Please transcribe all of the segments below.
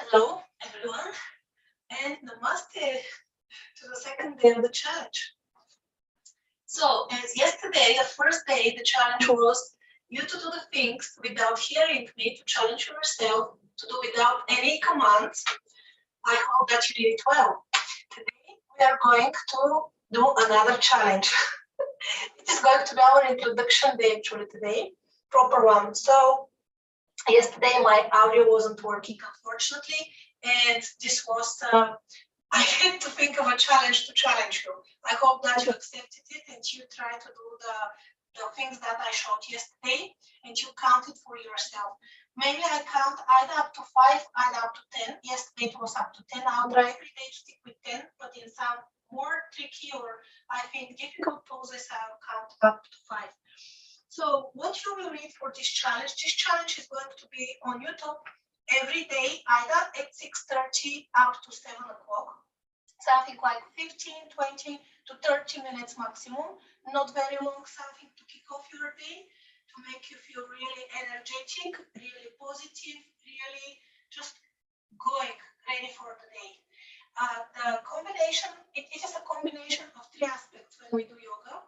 Hello, everyone, and namaste to the second day of the challenge. So, as yesterday, the first day, the challenge was you to do the things without hearing me, to challenge yourself, to do without any commands. I hope that you did it well. Today, we are going to do another challenge. It is going to be our introduction day, actually, today, proper one. So, yesterday, my audio wasn't working, unfortunately, and this was I had to think of a challenge to challenge you. I hope that you accepted it and you try to do the things that I showed yesterday and you count it for yourself. Maybe I count either up to 5, either up to 10. Yesterday it was up to 10. I'll try every day to stick with 10, but in some more tricky or I think difficult poses, I'll count up to 5. So what you will need for this challenge is going to be on YouTube every day, either at 6:30 up to 7 o'clock. Something like 15, 20 to 30 minutes maximum, not very long, something to kick off your day, to make you feel really energetic, really positive, really just going, ready for the day. The combination, it is a combination of 3 aspects when we do yoga.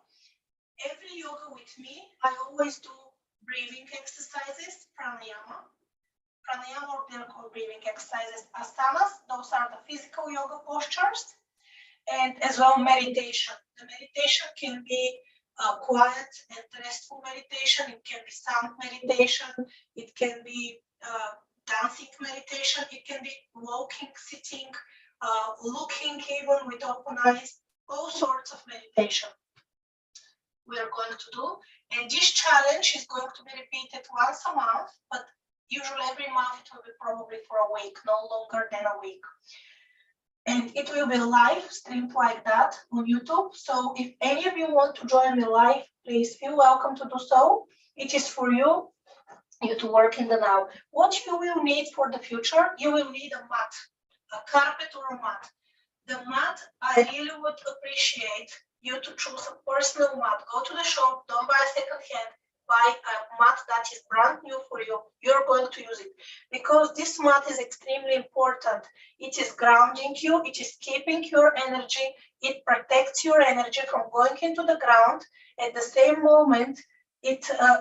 Every yoga with me, I always do breathing exercises, pranayama. Pranayama or they're called breathing exercises, asanas, those are the physical yoga postures, and as well meditation. The meditation can be quiet and restful meditation, it can be sound meditation, it can be dancing meditation, it can be walking, sitting, looking even with open eyes, all sorts of meditation we are going to do. And this challenge is going to be repeated once a month, but usually every month it will be probably for a week, no longer than a week. And it will be live streamed like that on YouTube. So if any of you want to join me live, please feel welcome to do so. It is for you to work in the now. What you will need for the future, you will need a mat, a carpet or a mat. The mat, I really would appreciate you to choose a personal mat. Go to the shop, don't buy a second hand, buy a mat that is brand new for you. You're going to use it because this mat is extremely important. It is grounding you, it is keeping your energy, it protects your energy from going into the ground. At the same moment,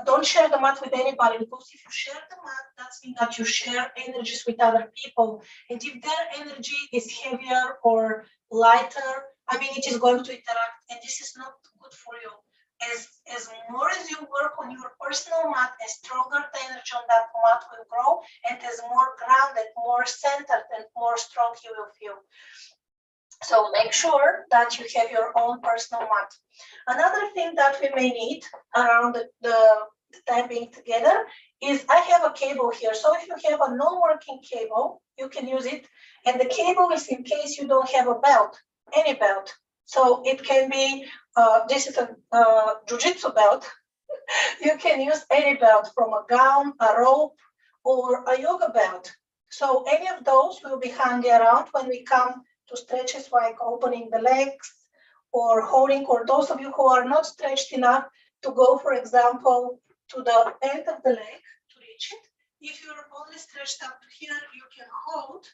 don't share the mat with anybody, because if you share the mat, that means that you share energies with other people. And if their energy is heavier or lighter, I mean, it is going to interact, and this is not good for you. As more as you work on your personal mat, as stronger the energy on that mat will grow, and as more grounded, more centered, and more strong you will feel. So make sure that you have your own personal mat. Another thing that we may need around the time being together is I have a cable here. So if you have a non-working cable, you can use it. And the cable is in case you don't have a belt, any belt. So it can be, this is a jiu-jitsu belt. You can use any belt, from a gown, a rope, or a yoga belt. So any of those will be hanging around when we come to stretches like opening the legs or holding, or those of you who are not stretched enough to go, for example, to the end of the leg to reach it. If you're only stretched up to here, you can hold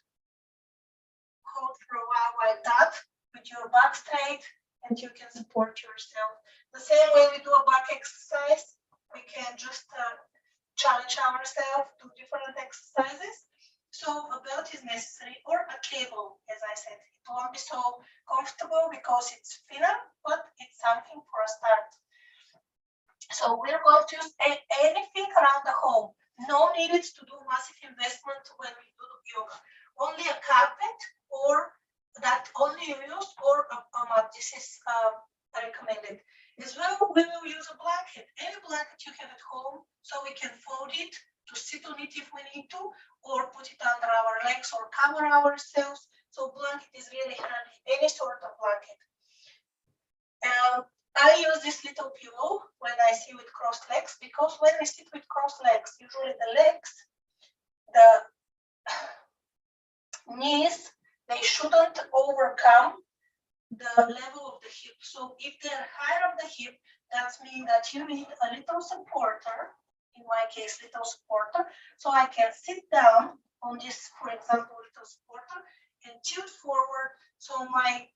for a while like that with your back straight, and you can support yourself. The same way we do a back exercise, we can just challenge ourselves to different exercises. So a belt is necessary, or a cable, as I said. It won't be so comfortable because it's thinner, but it's something for a start. So we're going to use anything around the home. No needed to do massive investment when we do yoga. Only a carpet, or that only you use, or a mat. This is recommended. As well, we will use a blanket. Any blanket you have at home, so we can fold it to sit on it if we need to, or put it under our legs or cover ourselves. So blanket is really handy, any sort of blanket. I use this little pillow when I sit with crossed legs, because when we sit with crossed legs, usually the legs, the knees, they shouldn't overcome the level of the hip. So if they're higher of the hip, that means that you need a little supporter, in my case, little supporter, so I can sit down on this, for example, little supporter and tilt forward so my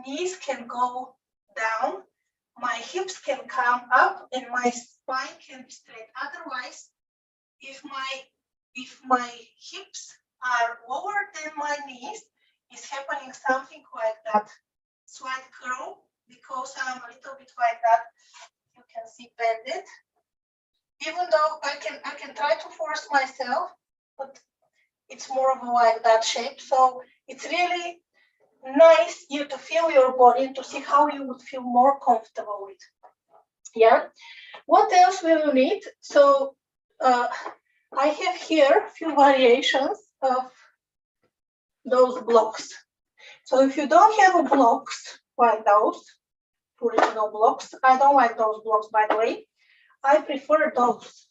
knees can go down, my hips can come up, and my spine can be straight. Otherwise, if my hips are lower than my knees, is happening something like that. Slight curl, because I'm a little bit like that. You can see bended. Even though I can try to force myself, but it's more of a like that shape. So it's really nice you to feel your body to see how you would feel more comfortable with. Yeah. What else will you need? So I have here a few variations of those blocks. So if you don't have a blocks like those, original blocks, I don't like those blocks, by the way. I prefer those.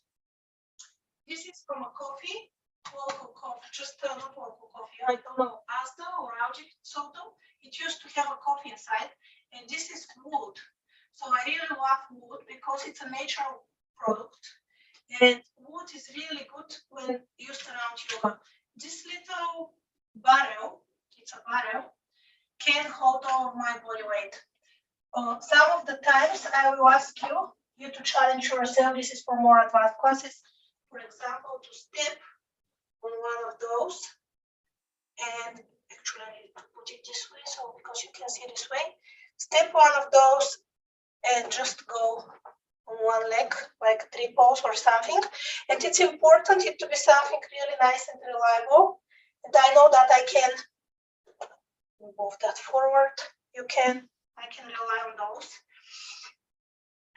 This is from a coffee, local coffee, just not local coffee. I don't know, Asda or Algic Soto. It used to have a coffee inside, and this is wood. So I really love wood because it's a natural product, and wood is really good when used around yoga. This little barrel, it's a barrel, can hold all of my body weight. Some of the times I will ask you to challenge yourself. This is for more advanced classes. For example, to step on one of those, and actually I need to put it this way so because you can see this way. Step one of those and just go on one leg, like 3 pose or something. And it's important it to be something really nice and reliable. And I know that I can move that forward. I can rely on those.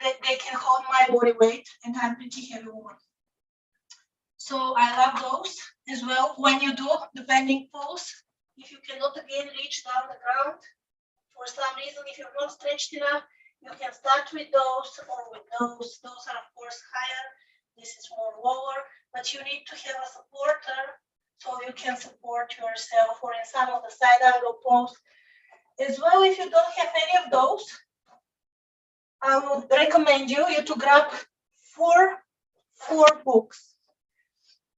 They can hold my body weight, and I'm pretty heavy woman. So I love those as well. When you do the bending pose, if you cannot again reach down the ground, for some reason, if you're not stretched enough, you can start with those or with those. Those are of course higher. This is more lower, but you need to have a supporter so you can support yourself, or in some of the side angle pose. As well, if you don't have any of those, I would recommend you to grab four books.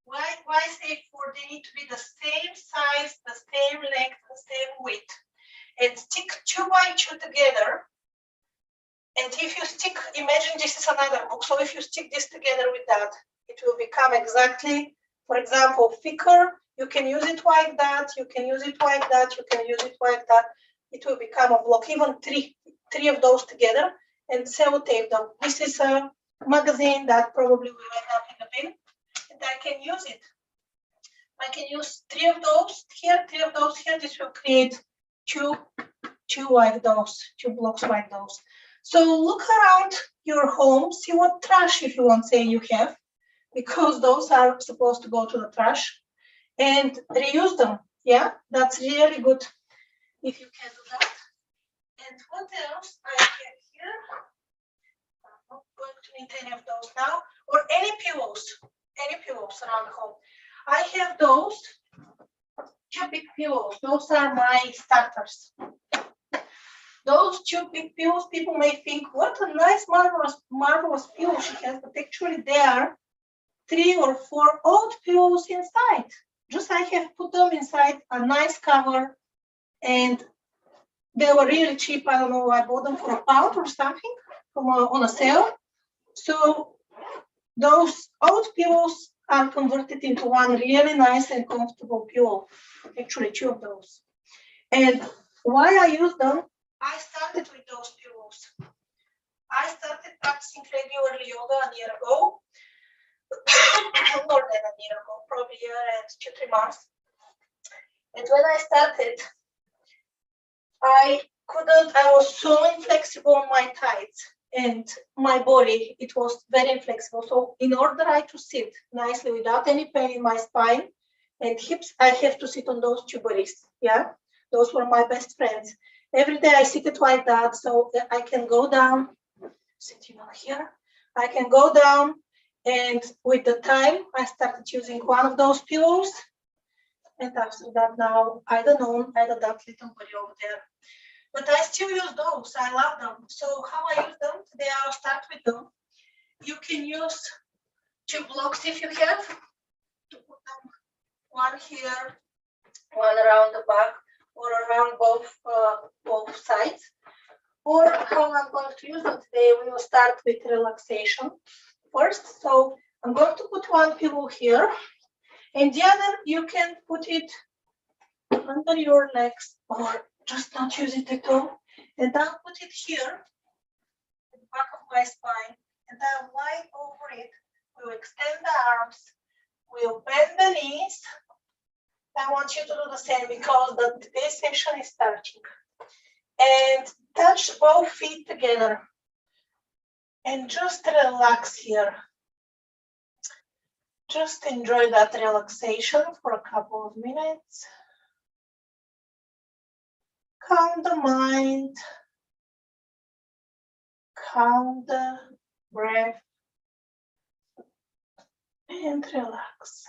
Why say 4? They need to be the same size, the same length, the same width. And stick 2 by 2 together. And if you stick, imagine this is another book. So if you stick this together with that, it will become exactly, for example, thicker. You can use it like that. You can use it like that. You can use it like that. It will become a block, even three of those together, and sellotape them. This is a magazine that probably will end up in the bin, and I can use it. I can use 3 of those here, 3 of those here. This will create two like those, 2 blocks like those. So look around your home, see what trash, if you want, say you have, because those are supposed to go to the trash, and reuse them. Yeah, that's really good if you can do that. And what else I have here? I'm not going to need any of those now, or any pillows around home. I have those 2 big pillows. Those are my starters. Those 2 big pillows, people may think, what a nice, marvelous pillow she has, but actually there are 3 or 4 old pillows inside. Just I have put them inside a nice cover, and they were really cheap. I don't know, I bought them for £1 or something on a sale. So those old pillows are converted into one really nice and comfortable pillow. Actually, 2 of those. And why I use them, I started with those pillows. I started practicing regularly yoga a year ago. More than a year ago, probably a year and 2-3 months. And when I started, I was so inflexible on my thighs and my body, it was very inflexible. So in order to sit nicely without any pain in my spine and hips, I have to sit on those 2 bodies. Yeah, those were my best friends. Every day I sit it like that, so that I can go down, sitting on here. I can go down, and with the time, I started using one of those pillows. And after that, now I don't know, I got that little body over there. But I still use those. I love them. So how I use them today, I'll start with them. You can use 2 blocks if you have. to put them one here, one around the back, or around both sides. Or how I'm going to use them today, we will start with relaxation first. So I'm going to put one pillow here, and the other you can put it under your legs or just not use it at all. And I'll put it here at the back of my spine, and I'll lie over it. We'll extend the arms, we'll bend the knees. I want you to do the same because today's session is starting. And touch both feet together. And just relax here. Just enjoy that relaxation for a couple of minutes. Calm the mind. Calm the breath. And relax.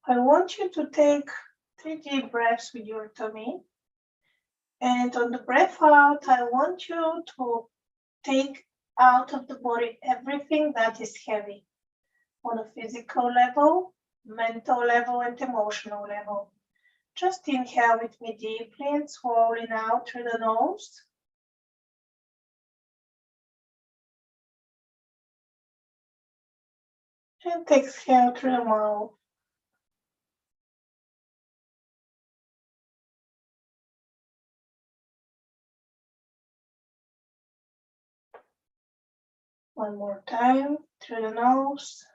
I want you to take 3 deep breaths with your tummy. And on the breath out, I want you to take out of the body everything that is heavy on a physical level, mental level, and emotional level. Just inhale with me deeply and slowly out through the nose. And exhale through the mouth. One more time through the nose.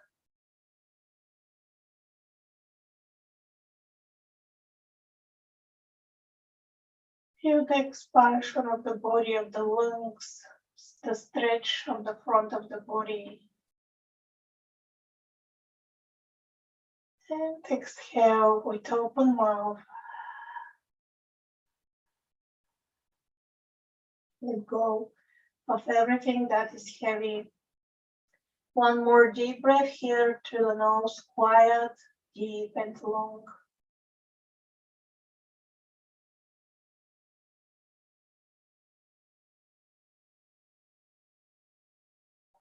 Feel the expansion of the body, of the lungs, the stretch of the front of the body. And exhale with open mouth. Let go of everything that is heavy. One more deep breath here through the nose, quiet, deep and long.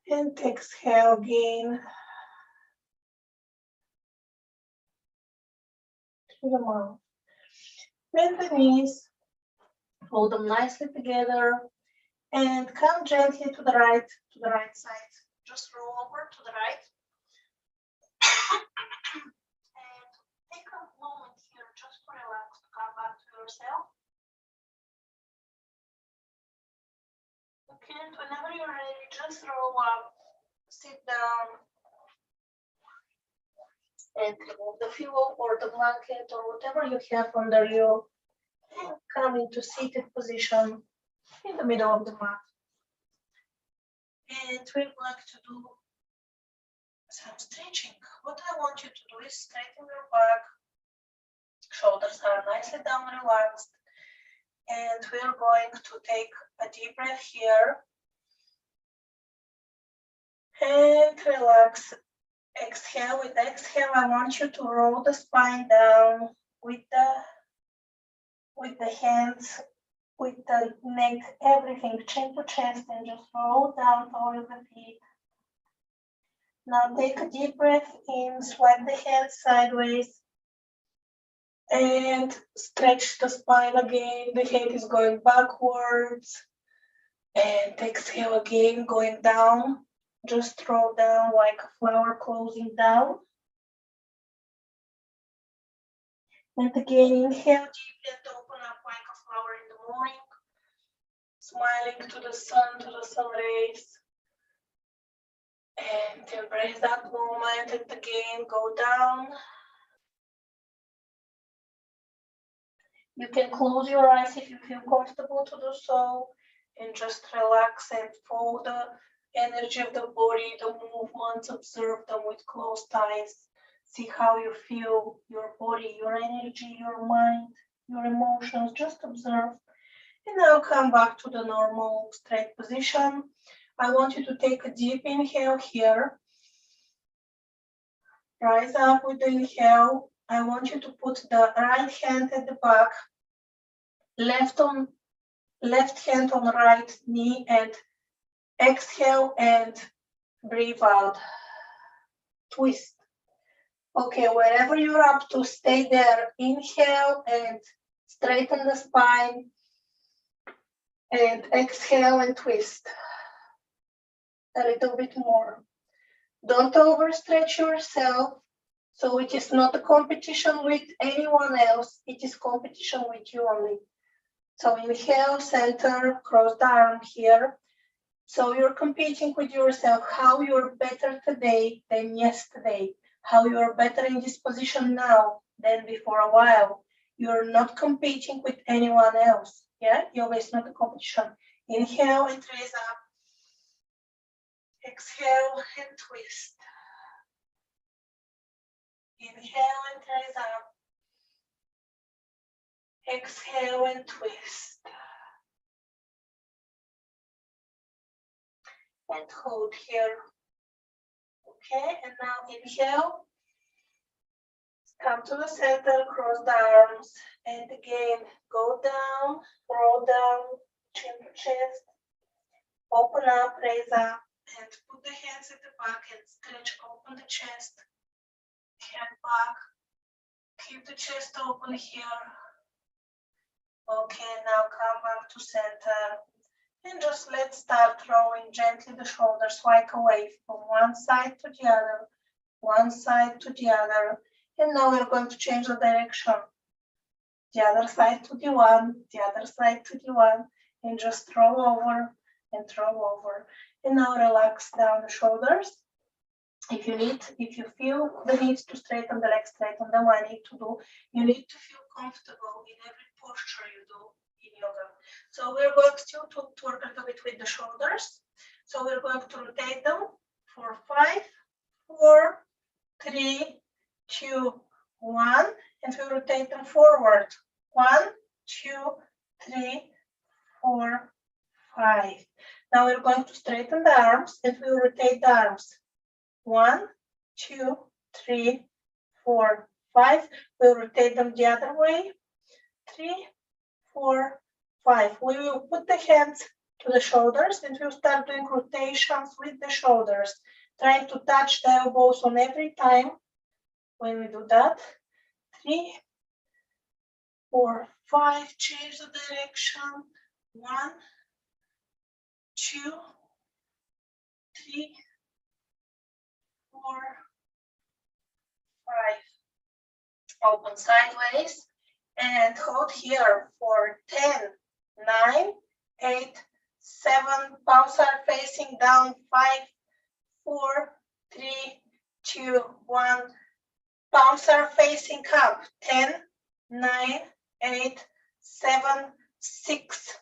And exhale again through the mouth. Bend the knees, hold them nicely together, and come gently to the right side. Just roll over to the right. And take a moment here just to relax, to come back to yourself. Okay, and whenever you're ready, just roll up, sit down, and remove the pillow or the blanket or whatever you have under you, and come into seated position in the middle of the mat. And we're going to do some stretching. What I want you to do is straighten your back, shoulders are nicely down, relaxed, and we're going to take a deep breath here and relax. Exhale. With exhale, I want you to roll the spine down with the hands, with the neck, everything, chin to chest, and just roll down towards the feet. Now take a deep breath in, swipe the hands sideways, and stretch the spine again. The head is going backwards. And exhale again, going down. Just roll down like a flower closing down. And again, inhale deeply and open up like a flower in the morning. Smiling to the sun rays. And embrace that moment, and again, go down. You can close your eyes if you feel comfortable to do so, and just relax and follow the energy of the body, the movements, observe them with closed eyes. See how you feel your body, your energy, your mind, your emotions, just observe. And now come back to the normal straight position. I want you to take a deep inhale here. Rise up with the inhale. I want you to put the right hand at the back left hand on right knee, and exhale and breathe out. Twist. Okay, wherever you're up to, stay there. Inhale and straighten the spine. And exhale and twist. A little bit more. Don't overstretch yourself. So it is not a competition with anyone else. It is competition with you only. So inhale, center, cross the arm here. So you're competing with yourself, how you're better today than yesterday, how you're better in this position now than before a while. You're not competing with anyone else. Yeah, yoga is not a competition. Inhale and raise up. Exhale and twist. Inhale and raise up. Exhale and twist. And hold here. Okay, and now inhale. Come to the center, cross the arms, and again, go down, roll down, chin to chest, open up, raise up, and put the hands at the back and stretch, open the chest, hand back, keep the chest open here. Okay, now come back to center, and just let's start rolling gently the shoulders, like away from one side to the other, one side to the other. And now we're going to change the direction. The other side to the one, the other side to the one, and just roll over and roll over. And now relax down the shoulders. If you feel the need to straighten the legs, straighten them. I need to do. You need to feel comfortable in every posture you do in yoga. So we're going still to work a little bit with the shoulders. So we're going to rotate them for 5, 4, 3, 2, 1, and we rotate them forward. 1, 2, 3, 4, 5. Now we're going to straighten the arms and we will rotate the arms. 1, 2, 3, 4, 5. We'll rotate them the other way. 3, 4, 5. We will put the hands to the shoulders and we'll start doing rotations with the shoulders, trying to touch the elbows on every time. When we do that, 3, 4, 5, change the direction. 1, 2, 3, 4, 5. Open sideways and hold here for 10, 9, 8, 7. Palms are facing down. 5, 4, 3, 2, 1. Palms are facing up. 10, 9, 8, 7, 6,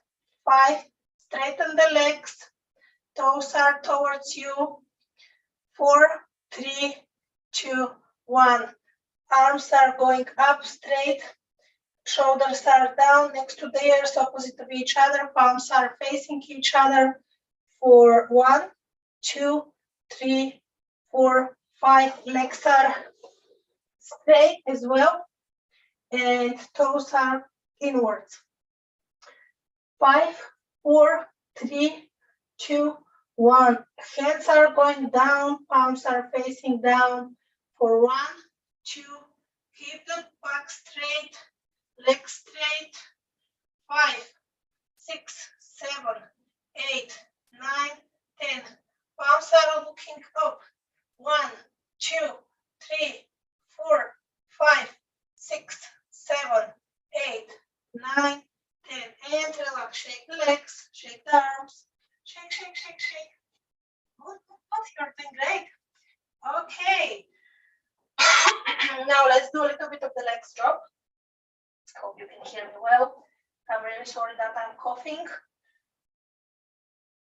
5. Straighten the legs. Toes are towards you. 4, 3, 2, 1. Arms are going up straight. Shoulders are down next to the ears, opposite of each other. Palms are facing each other. For 1, 2, 3, 4, 5. Legs are straight as well, and toes are inwards. 5, 4, 3, 2, 1. Hands are going down, palms are facing down. For 1, 2, keep the back straight, legs straight. 5, 6, 7, 8, 9, 10. Palms are looking up. 1, 2, 3, 4, 5, 6, 7, 8, 9, 10. And relax. Shake the legs, shake the arms. Shake, shake, shake, shake. Good, you're doing great. Okay. Now let's do a little bit of the legs drop. Hope you can hear me well. I'm really sorry that I'm coughing.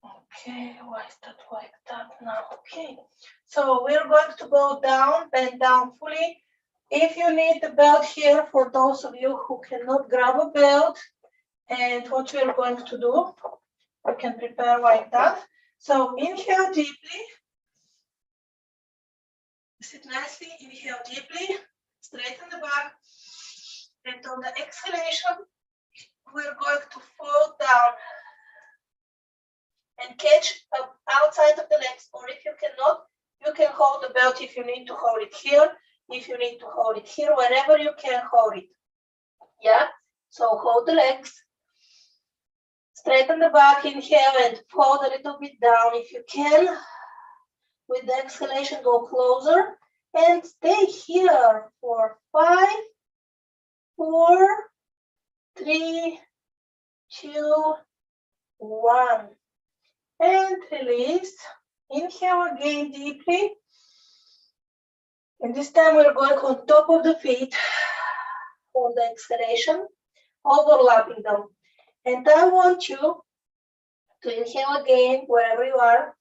Okay, why is that like that now? Okay, so we're going to go down, bend down fully. If you need the belt here, for those of you who cannot grab a belt, and what we're going to do, we can prepare like that. So inhale deeply. Sit nicely, inhale deeply, straighten the back, and on the exhalation, we're going to fall down and catch outside of the legs, or if you cannot, you can hold the belt if you need to hold it here, if you need to hold it here, wherever you can hold it. Yeah, so hold the legs, straighten the back, inhale and fold a little bit down if you can. With the exhalation, go closer and stay here for 5, 4, 3, 2, 1. And release. Inhale again deeply. And this time we're going on top of the feet on the exhalation, overlapping them. And I want you to inhale again wherever you are.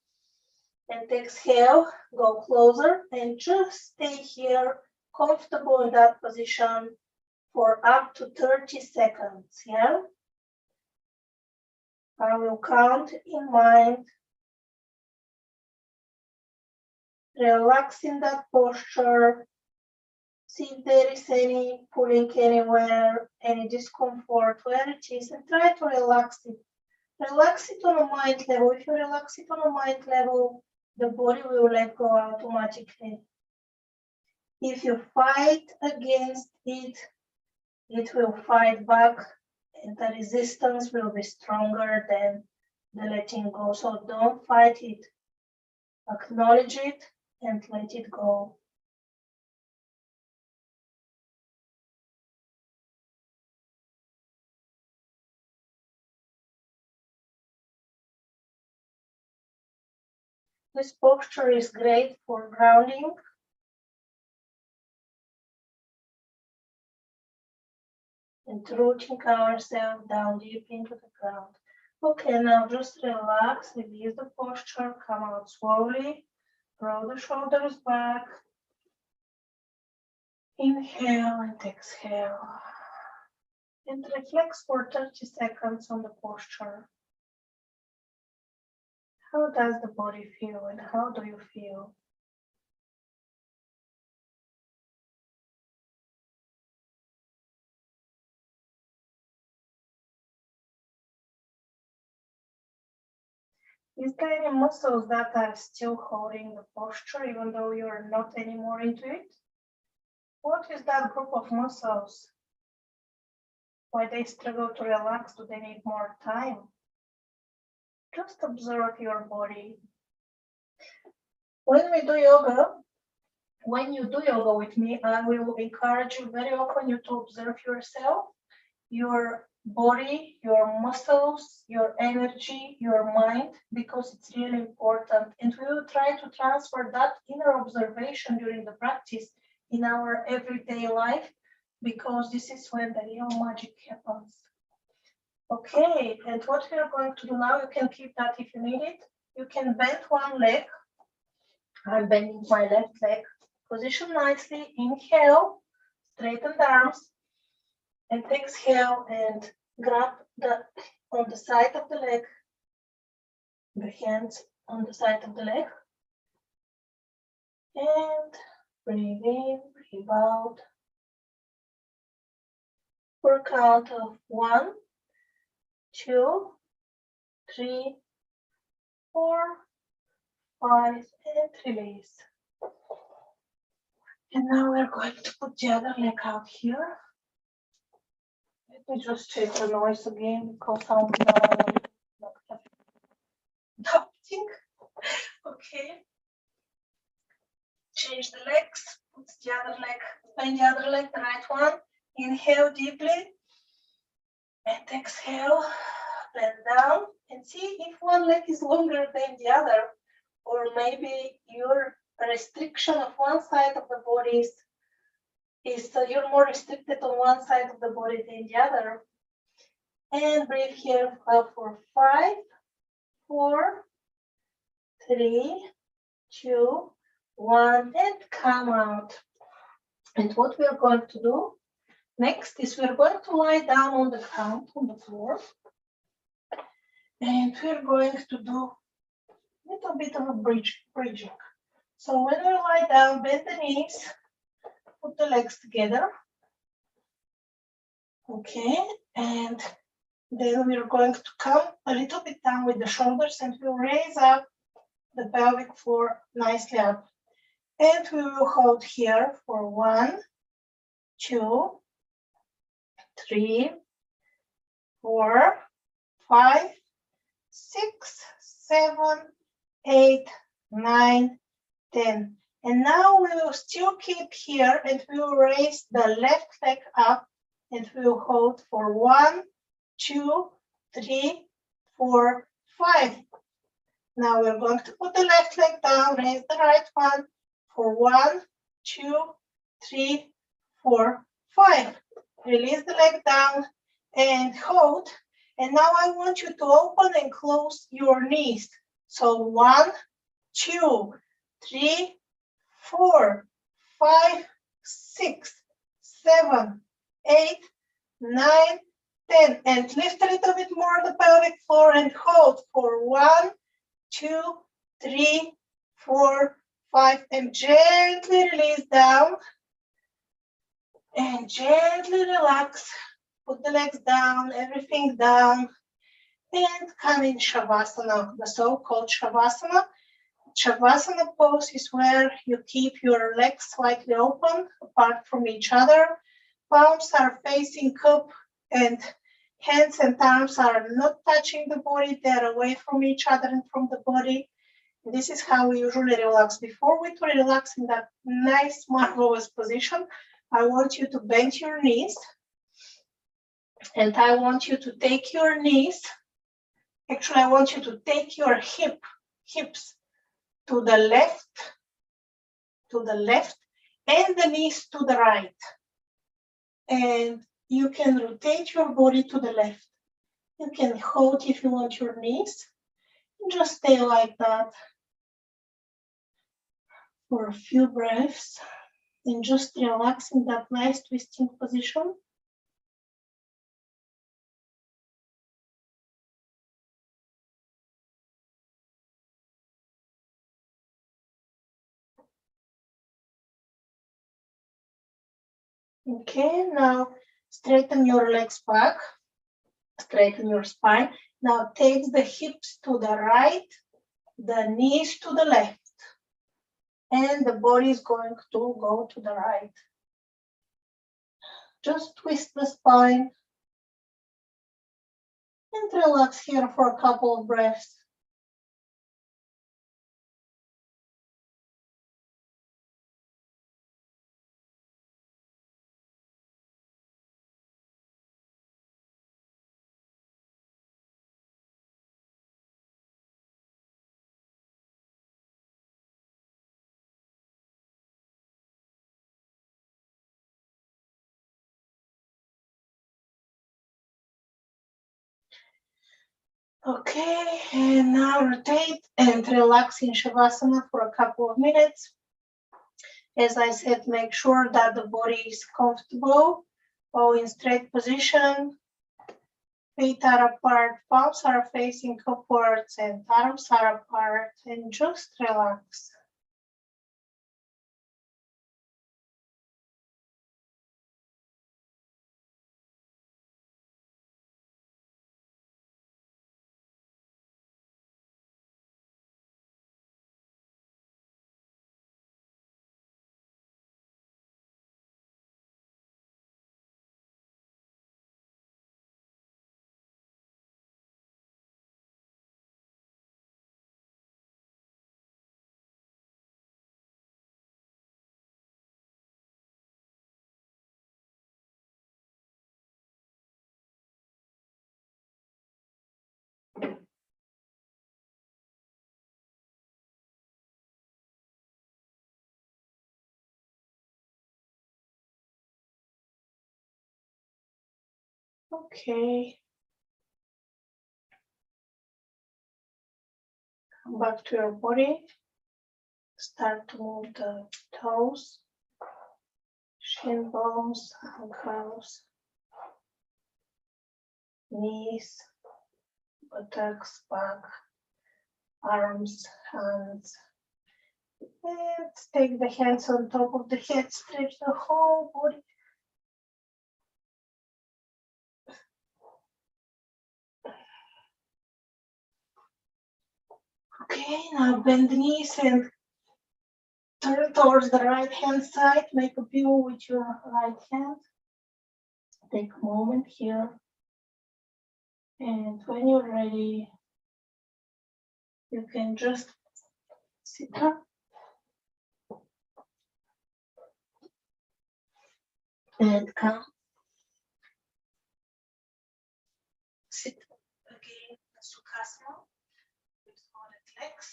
And exhale, go closer and just stay here, comfortable in that position for up to 30 seconds, yeah? I will count in mind, relaxing that posture, see if there is any pulling anywhere, any discomfort, where it is, and try to relax it. Relax it on a mind level. If you relax it on a mind level, the body will let go automatically. If you fight against it, it will fight back, and the resistance will be stronger than the letting go. So don't fight it. Acknowledge it and let it go. This posture is great for grounding. And rooting ourselves down deep into the ground. Okay, now just relax, release the posture, come out slowly, roll the shoulders back, inhale and exhale. And reflect for 30 seconds on the posture. How does the body feel and how do you feel? Is there any muscles that are still holding the posture even though you're not anymore into it? What is that group of muscles? Why they struggle to relax? Do they need more time? Just observe your body. When you do yoga with me, I will encourage you very often to observe yourself, your body, your muscles, your energy, your mind, because it's really important. And we will try to transfer that inner observation during the practice in our everyday life, because this is when the real magic happens. Okay, and what we are going to do now, you can keep that if you need it. You can bend one leg. I'm bending my left leg. Position nicely. Inhale, straighten the arms, and exhale and grab on the side of the leg, the hands on the side of the leg, and breathe in, breathe out. For a count of 1, 2, 3, 4, 5, and release. And now we're going to put the other leg out here. Let me just check the noise again because I'm not adapting. Okay. Change the legs. Put the other leg, bend the other leg, the right one. Inhale deeply. And exhale, bend down. And see if one leg is longer than the other. Or maybe your restriction of one side of the body is you're more restricted on one side of the body than the other. And breathe here for 5, 4, 3, 2, 1, and come out. And what we are going to do next is we're going to lie down on the ground, on the floor. And we're going to do a little bit of a bridging. So when we lie down, bend the knees, put the legs together. Okay, and Then we're going to come a little bit down with the shoulders and we'll raise up the pelvic floor nicely up. And we will hold here for 1, 2, 3, 4, 5, 6, 7, 8, 9, 10. And now we will still keep here and we will raise the left leg up and we will hold for 1, 2, 3, 4, 5. Now we're going to put the left leg down, raise the right one for 1, 2, 3, 4, 5. Release the leg down and hold. And now I want you to open and close your knees. So 1, 2, 3, 4, 5, 6, 7, 8, 9, 10. And lift a little bit more the pelvic floor and hold for 1, 2, 3, 4, 5. And gently release down. And gently relax. Put the legs down, everything down. And come in Shavasana, the so-called Shavasana. Shavasana pose is where you keep your legs slightly open, apart from each other. Palms are facing up and hands and arms are not touching the body. They're away from each other and from the body. This is how we usually relax. Before we relax in that nice, marvelous position, I want you to bend your knees. And I want you to take your knees. Actually, I want you to take your hips to the left, and the knees to the right. And you can rotate your body to the left. You can hold if you want your knees. Just stay like that for a few breaths and just relax in that nice twisting position. Okay, now straighten your legs back, straighten your spine. Now take the hips to the right, the knees to the left, and the body is going to go to the right. Just twist the spine and relax here for a couple of breaths. Okay, and now rotate and relax in Shavasana for a couple of minutes. As I said, make sure that the body is comfortable, all in straight position. Feet are apart, palms are facing upwards, and arms are apart, and just relax. Okay. Come back to your body. Start to move the toes, shin bones, ankles, knees, buttocks, back, arms, hands. And take the hands on top of the head, stretch the whole body. Okay, now bend the knees and turn towards the right hand side. Make a view with your right hand. Take a moment here. And when you're ready, you can just sit up. And come. Sit again, Sukhasana, with folded legs.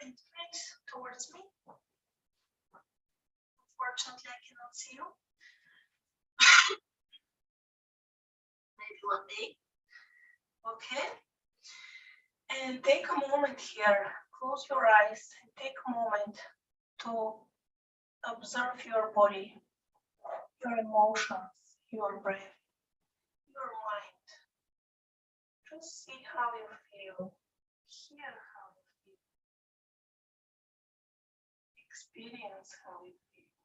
And face towards me. Unfortunately, I cannot see you. Maybe one day. Okay. And take a moment here. Close your eyes and take a moment to observe your body, your emotions, your breath, your mind. Just see how you feel. Hear how you feel. Experience how you feel.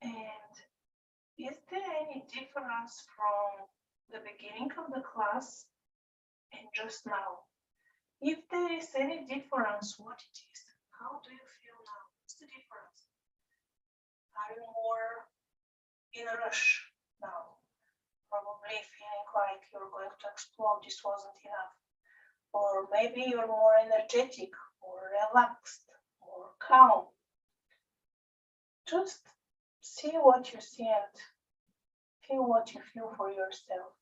And is there any difference from the beginning of the class and just now? If there is any difference, what it is? How do you feel now? What's the difference? Are you more in a rush now? Probably feeling like you're going to explode, this wasn't enough. Or maybe you're more energetic, more relaxed, more calm. Just see what you see and feel what you feel for yourself.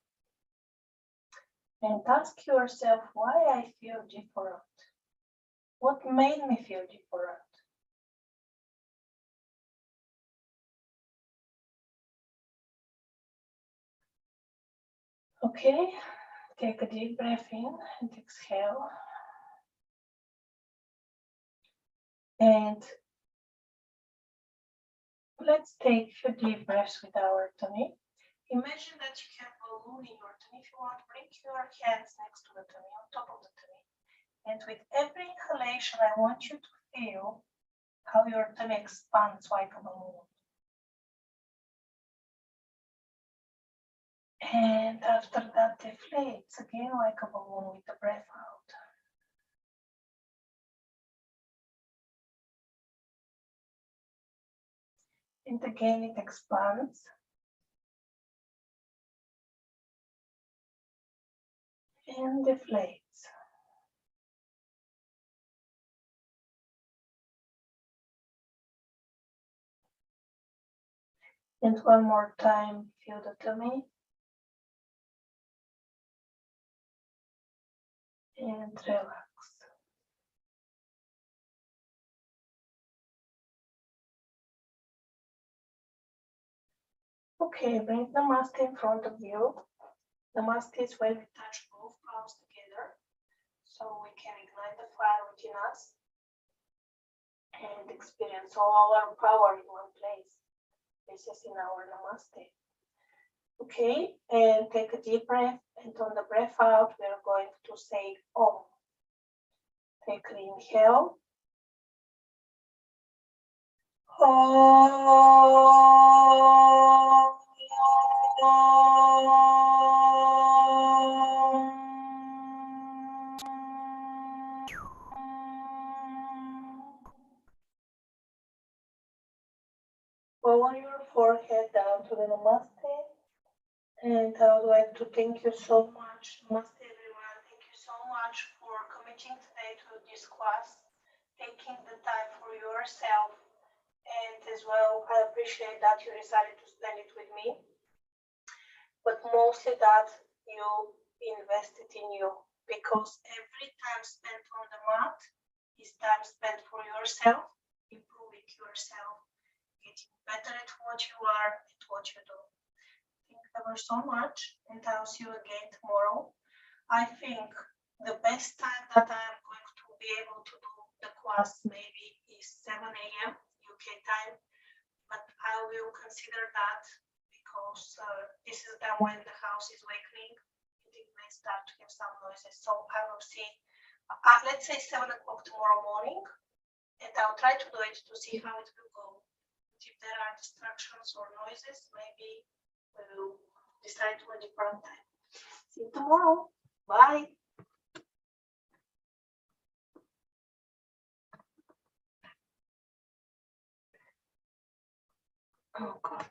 And ask yourself why I feel different. What made me feel different? Okay, take a deep breath in and exhale. And let's take a deep breath with our tummy. Imagine that you have a balloon in your tummy. If you want, bring your hands next to the tummy, on top of the tummy. And with every inhalation, I want you to feel how your tummy expands like a balloon. And after that, deflates again like a balloon with the breath out. And again, it expands. And deflates. And one more time, feel the tummy. And relax. Okay, bring the mask in front of you. The mask is when we touch both palms together, so we can ignite the fire within us and experience all our power in one place. This is in our Namaste. Okay, and take a deep breath, and on the breath out, we are going to say Om. Take an inhale. Om. Lower your forehead down to the Namaste. And I would like to thank you so much. Namaste, everyone. Thank you so much for committing today to this class, taking the time for yourself. And as well, I appreciate that you decided to spend it with me. But mostly that you invested in you, because every time spent on the mat is time spent for yourself, improving yourself, getting better at what you are, at what you do. Thank you ever so much, and I'll see you again tomorrow. I think the best time that I am going to be able to do the class maybe is 7 a.m. UK time, but I will consider that because this is the when the house is awakening. It may start to have some noises, so I will see. Let's say 7 o'clock tomorrow morning, and I'll try to do it to see how it will go. If there are distractions or noises, maybe we will decide to a different time. See you tomorrow. Bye. Oh God.